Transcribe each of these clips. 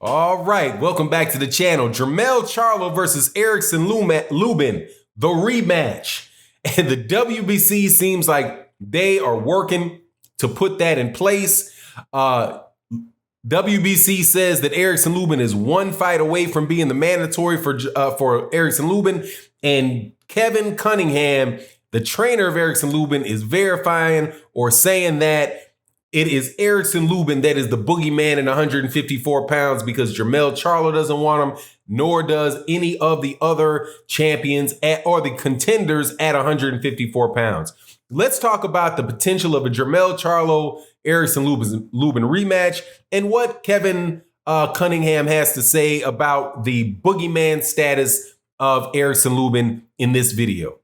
All right, welcome back to the channel. Jermel Charlo versus Erickson Lubin, the rematch. And the WBC seems like they are working to put that in place. WBC says that Erickson Lubin is one fight away from being the mandatory for Erickson Lubin. And Kevin Cunningham, the trainer of Erickson Lubin, is verifying or saying that it is Erickson Lubin that is the boogeyman in 154 pounds because Jermel Charlo doesn't want him, nor does any of the other champions or the contenders at 154 pounds. Let's talk about the potential of a Jermel Charlo Erickson Lubin rematch and what Kevin Cunningham has to say about the boogeyman status of Erickson Lubin in this video.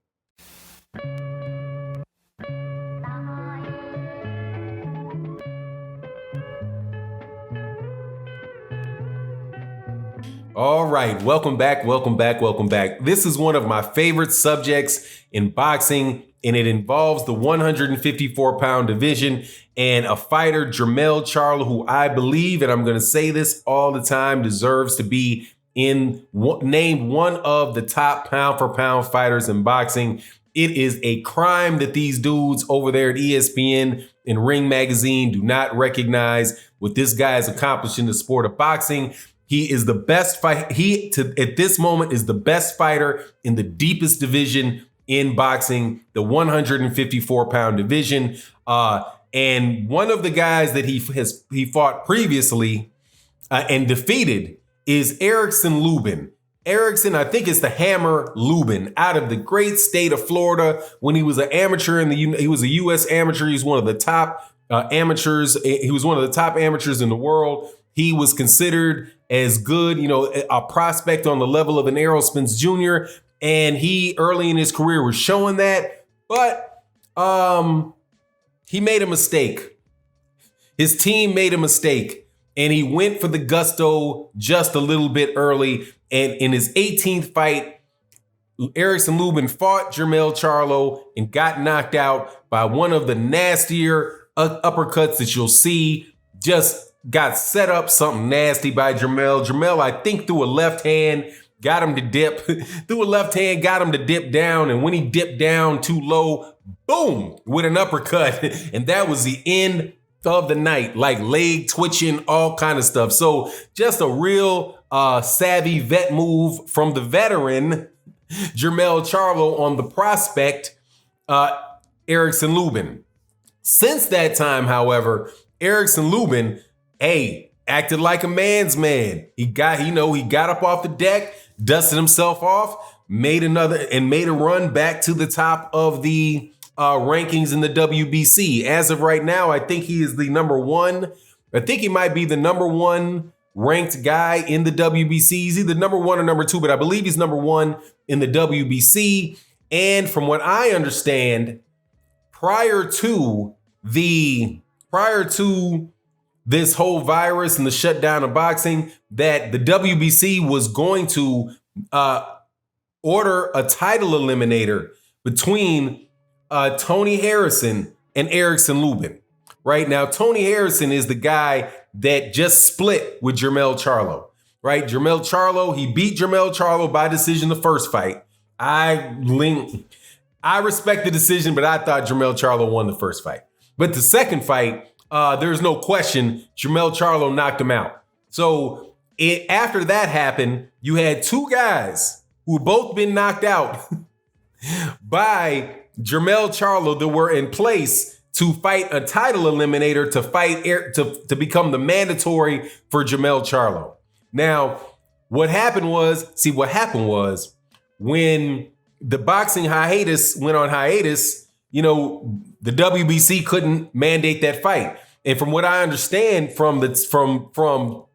All right, welcome back. This is one of my favorite subjects in boxing, and it involves the 154-pound division and a fighter, Jermel Charlo, who I believe, and I'm going to say this all the time, deserves to be named one of the top pound-for-pound fighters in boxing. It is a crime that these dudes over there at ESPN and Ring Magazine do not recognize what this guy has accomplished in the sport of boxing. He is the best fight. At this moment, is the best fighter in the deepest division in boxing, the 154-pound division. And one of the guys that he fought previously and defeated is Erickson Lubin. Erickson, I think it's the Hammer Lubin, out of the great state of Florida. When he was an amateur he was a U.S. amateur. He's one of the top amateurs. He was one of the top amateurs in the world. He was considered as good, a prospect on the level of an Errol Spence Jr. And he early in his career was showing that, but he made a mistake. His team made a mistake, and he went for the gusto just a little bit early. And in his 18th fight, Erickson Lubin fought Jermel Charlo and got knocked out by one of the nastier uppercuts that you'll see. Just got set up something nasty by Jermel. Jermel, I think, threw a left hand, got him to dip. Threw a left hand, got him to dip down. And when he dipped down too low, boom, with an uppercut. And that was the end of the night, like leg twitching, all kind of stuff. So just a real savvy vet move from the veteran, Jermel Charlo, on the prospect, Erickson Lubin. Since that time, however, Erickson Lubin, acted like a man's man. He got up off the deck, dusted himself off, made a run back to the top of the rankings in the WBC. As of right now, I think he is the number one. I think he might be the number one ranked guy in the WBC. He's either number one or number two, but I believe he's number one in the WBC. And from what I understand, prior to this whole virus and the shutdown of boxing, that the WBC was going to order a title eliminator between Tony Harrison and Erickson Lubin. Right now, Tony Harrison is the guy that just split with Jermel Charlo. Right, Jermel Charlo, he beat Jermel Charlo by decision the first fight. I respect the decision, but I thought Jermel Charlo won the first fight. But the second fight, there's no question, Jermel Charlo knocked him out. So after that happened, you had two guys who had both been knocked out by Jermel Charlo that were in place to fight a title eliminator to become the mandatory for Jermel Charlo. Now, what happened was when the boxing hiatus went on hiatus, the WBC couldn't mandate that fight. And from what I understand from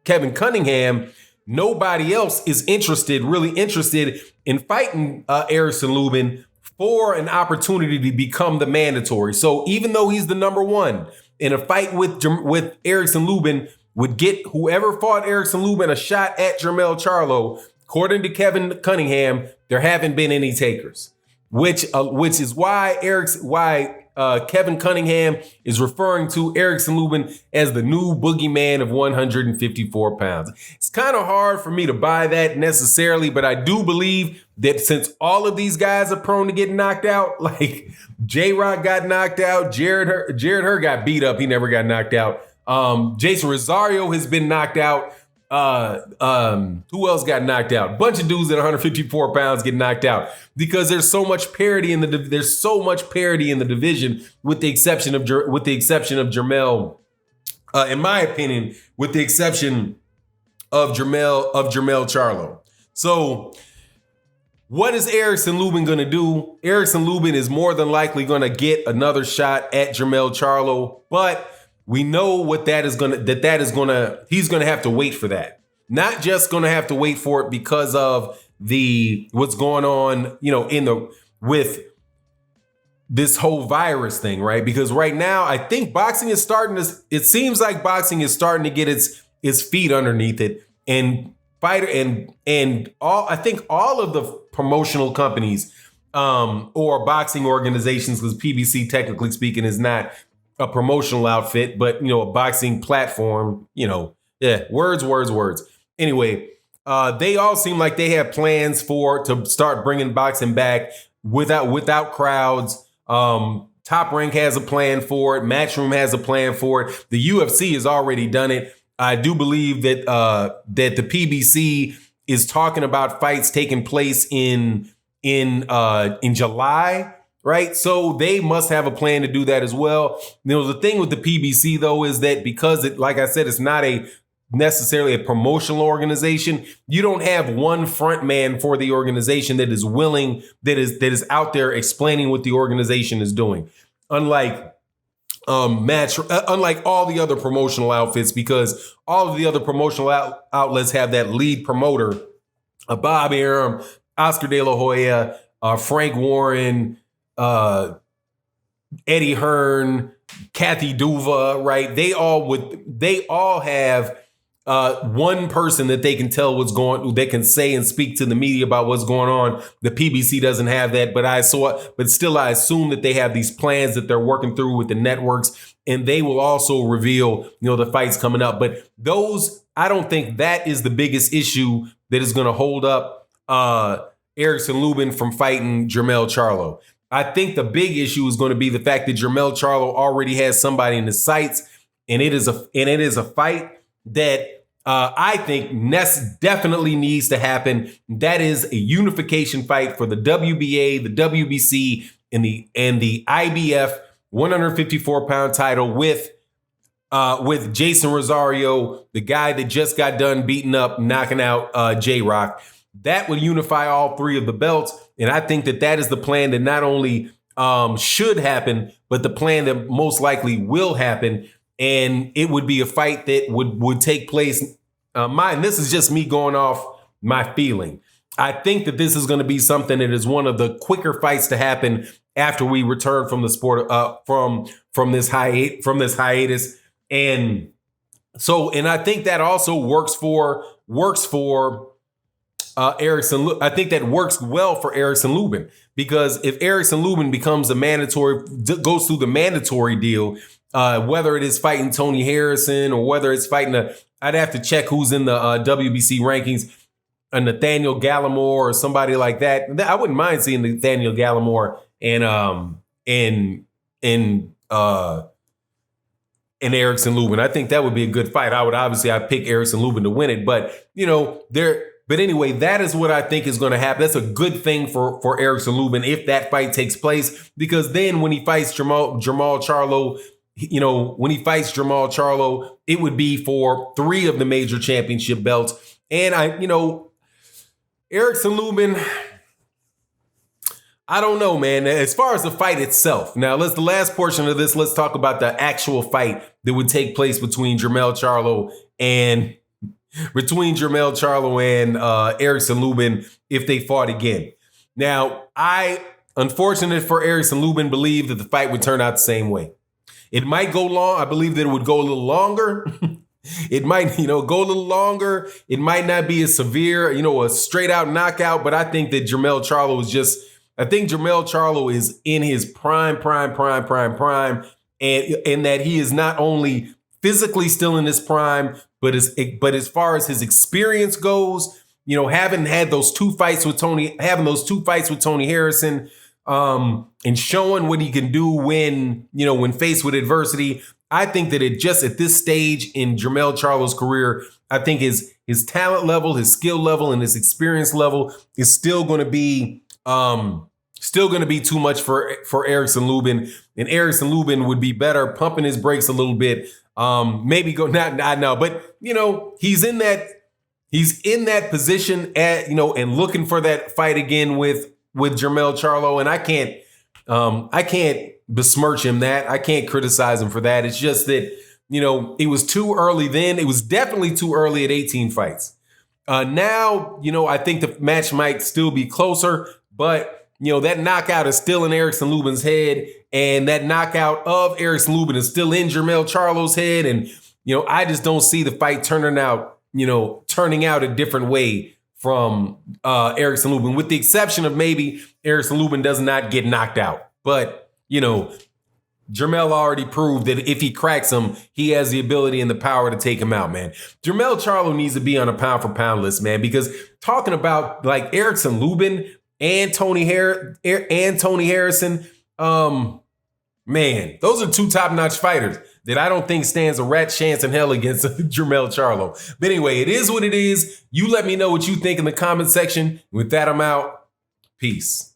Kevin Cunningham, nobody else is really interested in fighting Erickson Lubin for an opportunity to become the mandatory. So even though he's the number one, in a fight with Erickson Lubin would get whoever fought Erickson Lubin a shot at Jermel Charlo. According to Kevin Cunningham, there haven't been any takers, which is why Kevin Cunningham is referring to Erickson Lubin as the new boogeyman of 154 pounds. It's kind of hard for me to buy that necessarily, but I do believe that since all of these guys are prone to getting knocked out, like J-Rock got knocked out, Jared Hurd got beat up, he never got knocked out. Jason Rosario has been knocked out. Who else got knocked out? Bunch of dudes at 154 pounds get knocked out because there's so much parity in the division, with the exception of Jermel, in my opinion, with the exception of Jermel Charlo. So what is Erickson Lubin going to do? Erickson Lubin is more than likely going to get another shot at Jermel Charlo, but we know what he's going to have to wait for that. Not just going to have to wait for it because of what's going on, with this whole virus thing, right? Because right now, I think it seems like boxing is starting to get its feet underneath it, and I think all of the promotional companies, or boxing organizations, because PBC technically speaking is not a promotional outfit, but a boxing platform, words. Anyway, they all seem like they have plans to start bringing boxing back without crowds. Top Rank has a plan for it. Matchroom has a plan for it. The UFC has already done it. I do believe that the PBC is talking about fights taking place in July. Right. So they must have a plan to do that as well. The thing with the PBC, though, is that because like I said, it's not necessarily a promotional organization. You don't have one front man for the organization that is willing, that is out there explaining what the organization is doing. Unlike all the other promotional outfits, because all of the other promotional outlets have that lead promoter, Bob Arum, Oscar De La Hoya, Frank Warren, Eddie Hearn, Kathy Duva, right? They all have one person that they can tell they can say and speak to the media about what's going on. The PBC doesn't have that, but still I assume that they have these plans that they're working through with the networks, and they will also reveal, the fights coming up. But I don't think that is the biggest issue that is going to hold up Erickson Lubin from fighting Jermel Charlo. I think the big issue is going to be the fact that Jermel Charlo already has somebody in his sights, and it is a fight that I think definitely needs to happen. That is a unification fight for the WBA, the WBC, and the IBF 154-pound title with Jason Rosario, the guy that just got done knocking out J-Rock. That will unify all three of the belts. And I think that is the plan that not only should happen, but the plan that most likely will happen. And it would be a fight that would take place. And this is just me going off my feeling. I think that this is going to be something that is one of the quicker fights to happen after we return from the sport, from this hiatus. And I think that also works for Erickson. I think that works well for Erickson Lubin, because if Erickson Lubin goes through the mandatory deal, whether it is fighting Tony Harrison or whether it's fighting I'd have to check who's in the WBC rankings, a Nathaniel Gallimore or somebody like that. I wouldn't mind seeing Nathaniel Gallimore and Erickson Lubin. I think that would be a good fight. I'd pick Erickson Lubin to win it, but But anyway, that is what I think is going to happen. That's a good thing for Erickson Lubin if that fight takes place, because then when he fights Jermel Charlo, it would be for 3 of the major championship belts. And Erickson Lubin, I don't know, man. As far as the fight itself, now the last portion of this, let's talk about the actual fight that would take place between Jermel Charlo and Erickson Lubin if they fought again. Now, unfortunate for Erickson Lubin, believe that the fight would turn out the same way. It might go long. I believe that it would go a little longer. It might, go a little longer. It might not be as severe, a straight out knockout, but I think that Jermel Charlo is just I think Jermel Charlo is in his prime, and that he is not only physically still in his prime, but as far as his experience goes, having had those two fights with Tony Harrison, and showing what he can do when faced with adversity. I think that at this stage in Jermel Charlo's career, I think his talent level, his skill level, and his experience level is still going to be too much for Erickson Lubin. And Erickson Lubin would be better pumping his brakes a little bit. Maybe go not now, but he's in that position and looking for that fight again with Jermel Charlo, and I can't besmirch him that. I can't criticize him for that. It's just that, it was too early then. It was definitely too early at 18 fights. Now, I think the match might still be closer, but, that knockout is still in Erickson Lubin's head, and that knockout of Erickson Lubin is still in Jermel Charlo's head. And, I just don't see the fight turning out a different way from Erickson Lubin, with the exception of maybe Erickson Lubin does not get knocked out. But, Jermel already proved that if he cracks him, he has the ability and the power to take him out, man. Jermel Charlo needs to be on a pound for pound list, man, because talking about like Erickson Lubin and Tony Harrison, man, those are two top-notch fighters that I don't think stands a rat's chance in hell against Jermel Charlo. But anyway, it is what it is. You let me know what you think in the comment section. With that, I'm out. Peace.